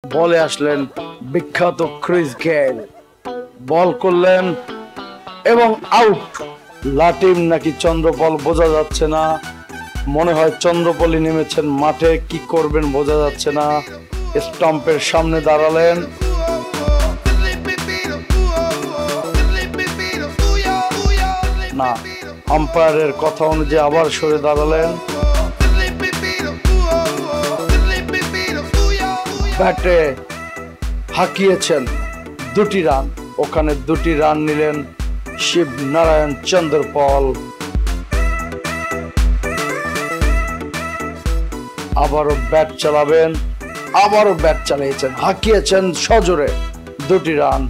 বলে আসলেন বিখ্যাত ক্রিস গেইল, বল করলেন এবং আউট। লাটিম নাকি চন্দ্রপল বোঝা যাচ্ছে না, মনে হয় চন্দ্রপলই নেমেছেন মাঠে, কি করবেন বোঝা যাচ্ছে না। স্টাম্পের সামনে দাঁড়ালেন, না, আম্পায়ারের কথা অনুযায়ী আবার সরে দাঁড়ালেন, ব্যাটে হাঁকিয়েছেন 2টি রান, ওখানে 2টি রান নিলেন শিবনারায়ণ চন্দ্রপল। আবারও ব্যাট চালাবেন, আবারও ব্যাট চালিয়েছেন, হাঁকিয়েছেন সজোরে 2টি রান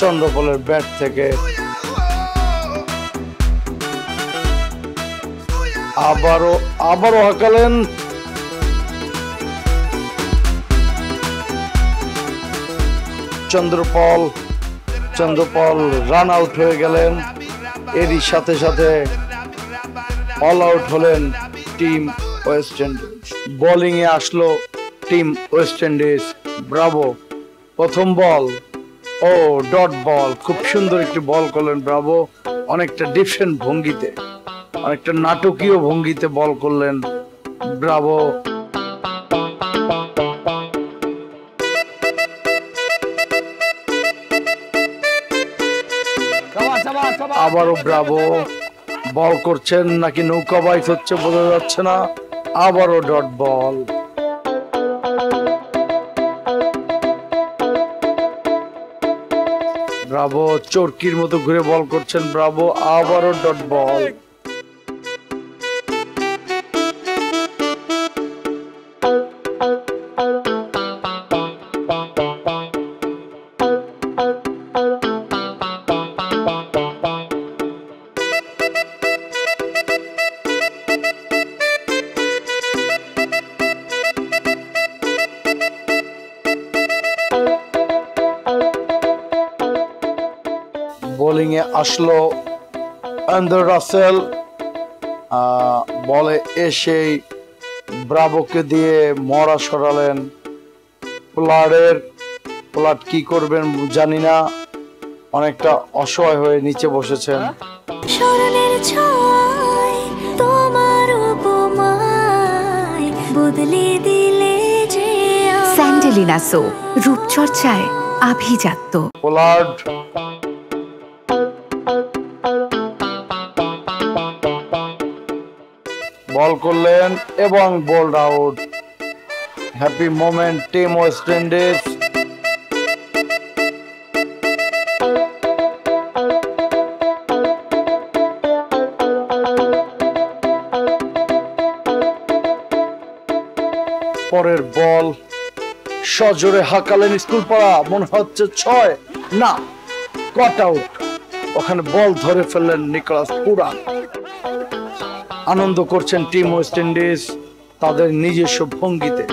চন্দ্রপলের ব্যাট থেকে। আবারও হাঁকালেন, চন্দ্রপল রান আউট হয়ে গেলেন। এরই সাথে সাথে অল আউট হলেন টিম ওয়েস্ট ইন্ডিজ। বোলিং এ আসলো টিম ওয়েস্ট ইন্ডিজ। ব্রাভো, প্রথম বল ও ডট বল, খুব সুন্দর একটি বল করলেন ব্রাভো, অনেকটা ডিফারেন্ট ভঙ্গিতে, অনেকটা নাটকীয় ভঙ্গিতে বল করলেন ব্রাভো। আবারও ব্রাভো, বল করছেন নাকি নৌকা বাইচ হচ্ছে বোঝা যাচ্ছে না, আবারও ডট বল। ব্রাভো চরকির মতো ঘুরে বল করছেন ব্রাভো, আবারও ডট বল। বোলিং এ আসলো অ্যান্ডার রাসেল, বলে এসেই ব্রাভোকে দিয়ে মরা সরালেন। পোলার্ড কি করবেন জানি না, অনেকটা অসহায় হয়ে নিচে বসেছেন। স্যান্ডেলিনা সো, রূপচর্চায় আভিজাত্য। পোলার্ড বল করলেন এবং bold out. Happy moment team West Indies. পরের বল সজোরে হাঁকালেন স্কুল পাড়া, মনে হচ্ছে 6, না, কট আউট। ওখানে বল ধরে ফেললেন নিকোলাস পুরান। আনন্দ করছেন টিম ওয়েস্ট ইন্ডিজ তাদের নিজস্ব ভঙ্গিতে।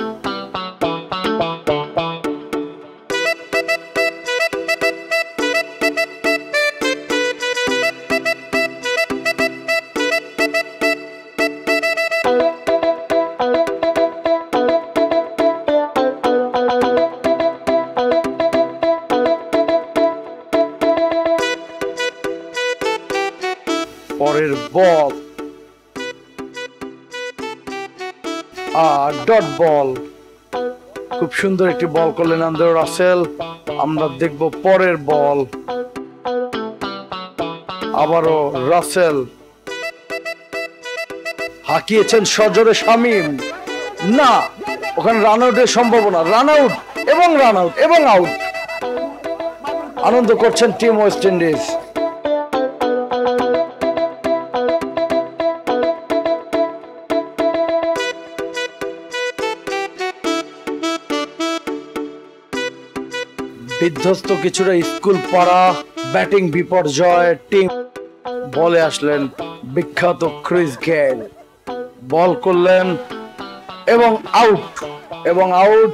পরের বল ডট বল, খুব সুন্দর একটি বল করলেন অ্যান্ডার রাসেল। আমরা দেখব পরের বল, আবারও রাসেল হাঁকিয়েছেন সজোরে শামীম, না, ওখানে রান আউটের সম্ভাবনা, রান আউট এবং রান আউট এবং আউট। আনন্দ করছেন টিম ওয়েস্ট ইন্ডিজ। বিধ্বস্ত কিছুটা স্কুল পাড়া, ব্যাটিং বিপর্যয় টিম। বলে আসলেন বিখ্যাত ক্রিস গেইল, বল করলেন এবং আউট।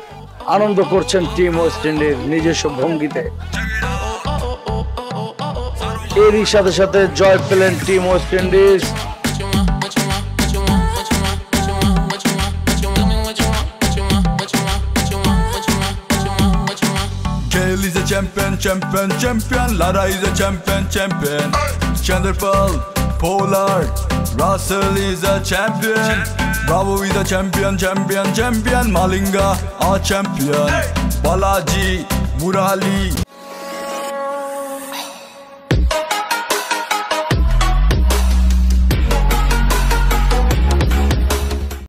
আনন্দ করছেন টিম ওয়েস্ট ইন্ডিজ নিজস্ব ভঙ্গিতে। এরই সাথে সাথে জয় পেলেন team West Indies. champion. Lara is a champion. Chandrapal, Pollard, Russell is a champion. Bravo is a champion. Malinga a champion. Balaji, Murali,